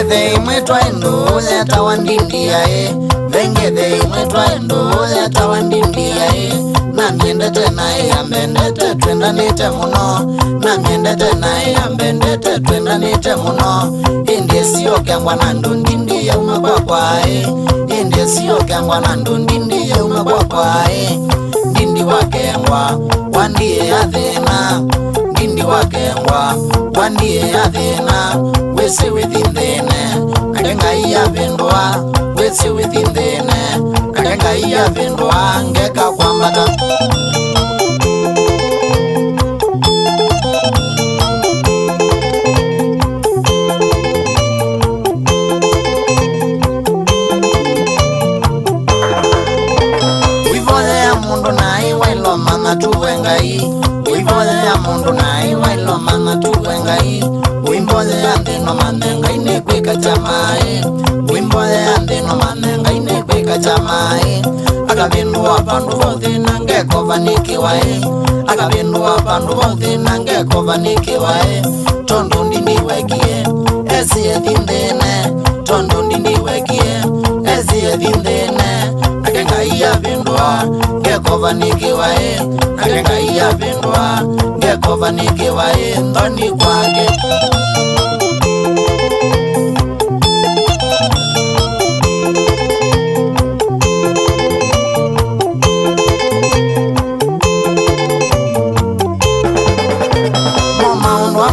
Vengedhe imwetwa endoya tawandindia Vengedhe imwetwa endoya tawandindia Na miendete nae ambendete twendanite muno Na miendete nae ambendete twendanite muno Indie siyo kiangwa na ndundindia umekwa kwae Indie siyo kiangwa na ndundindia umekwa kwae Ndindi wakengwa wandie athina Ndindi wakengwa wandie athina Wese withindene Karenga iya vendwa Wese withindene Karenga iya vendwa Ngeka kwambata Wivole ya mundu na iwailo mana tuwengai Wivole ya mundu na iwailo mana tuwengai Wimbole ya ndino manenga ine kweka chamai Wimbole ya ndino manenga ine kweka chamai Akavindu wapandu vothi nangeko vanikiwae Akavindu wapandu vothi nangeko vanikiwae Tondo ndiniwekie Esi ethindene Tondo ndiniwekie Esi ethindene Akenga iya vindua Ngeko vanikiwae Akenga iya vindua Ngeko vanikiwae Ndoni kwake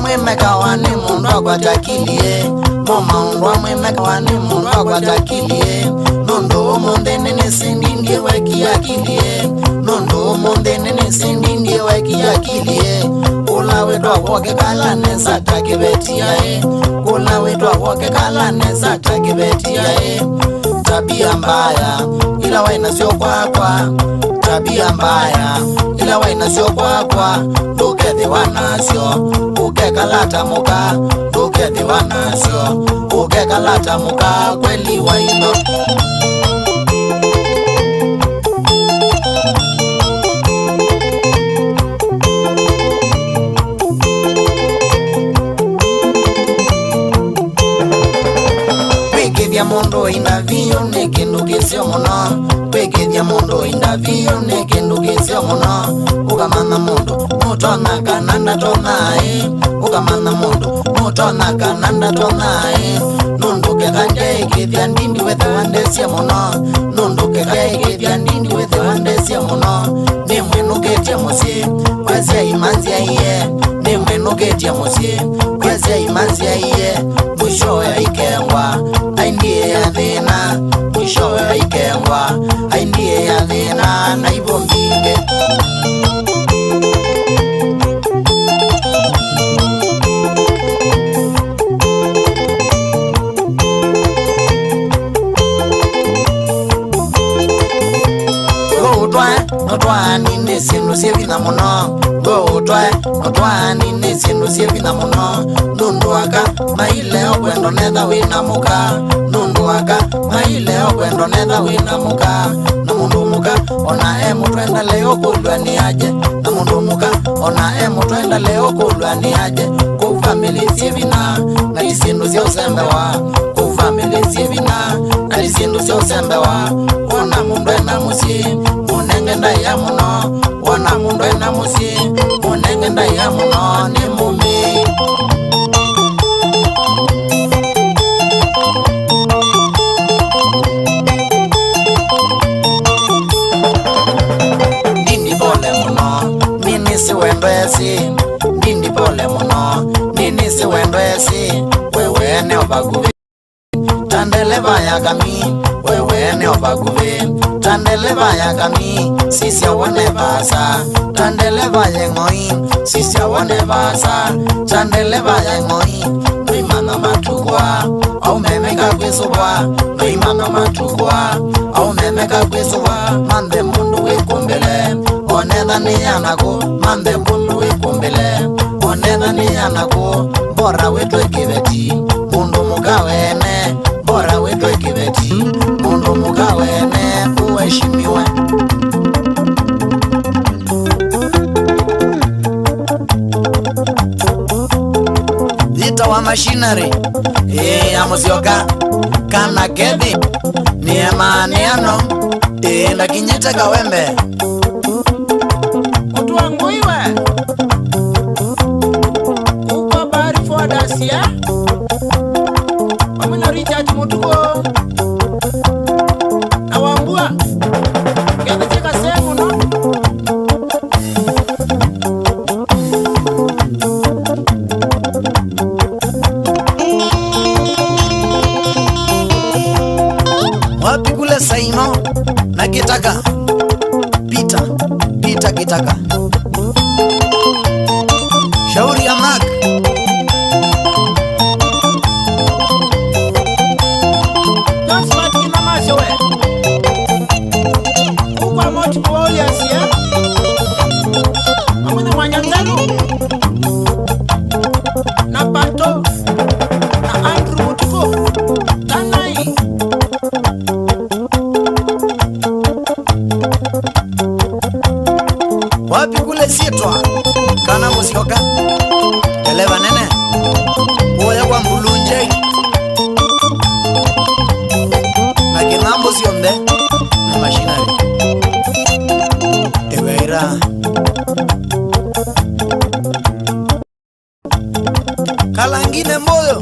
Mwemeka wani mundu agwatakilie Moma undu wa mwemeka wani mundu agwatakilie Nondo umunde nene sindi ndiye weki akilie Nondo umunde nene sindi ndiye weki akilie Kula wetu awoke kala nesa takibetia Kula wetu awoke kala nesa takibetia Tabia mbaya ila waina sio kwakwa Tabia mbaya ila waina sio kwakwa Tuketi wanasio Ukekalata muka Tuketi wanasio Ukekalata muka Kweli waino Kwekethia mundu ina viyo ne kindu kisio muno Kwekethia mundu ina viyo ne kindu kisio muno Ukamana mundu mutona kananda tonae Ukamana mundu mutona kananda tonae Nunduke kanje ikithia ndindi wethe wandesia muno Nunduke kanje ikithia ndindi wethe wandesia muno Nimwenuketia musi Kwezia imanzia iye Nimwenuketia musi Kwezia imanzia iye Mwishowe aikengwa Aindie ya thina Mwishowe aikengwa Aindie ya thina Na ivo mbinge Notwani nesindu sievina muno Notwani nesindu sievina muno Nunduaka maile okwendo netha wina muka Nunduaka maile okwendo netha wina muka Na mundu muka ona mutwenda leo kulwa ni aje Na mundu muka ona mutwenda leo kulwa ni aje Ku family sievina Na isindu sio sembewa Ku family sievina Na isindu sio sembewa Ona mundu ena musi Munenge ndaya muno Ona mundu ena musi Munenge ndaya muno Ni mumi Ndindi pole muno Ninisi wendwesi Ndindi pole muno Ninisi wendwesi Wewe ene obaguvi Tandele vaya kami Wewe ene obaguvi Tandele vaya kami Sisi awane basa Tandele vaya ngoi Sisi awane basa Tandele vaya ngoi Nuimana matukwa Au memeka kwisubwa Nuimana matukwa Au memeka kwisubwa Mande mundu wikumbele Onedha ni yanako Mande mundu wikumbele Onedha ni yanako Bora wetu ekiveti Mundu mugawene Bora wetu ekiveti Mundu mugawene Uheshimiwe Vita wa machinery amusioka kana kethi ni maaniano ndakinyite kawembe Mutu wangu iwe uko bari fodasia wamina Richard Mutuko na Wambua kethi chika sehemu no wapi kule Saimo na Kitaka Pita Kitaka shauri ya Mark Lansmat kina masewe ukwa moti kuwoli asia wamina Mwanyanzelu na Pato na Andrew Mutuko Tanai wapi kule Sietwa kana musioka eleva nene uya kwa Mbulunje na kinambo sionde na machinery eweira kalangine moyo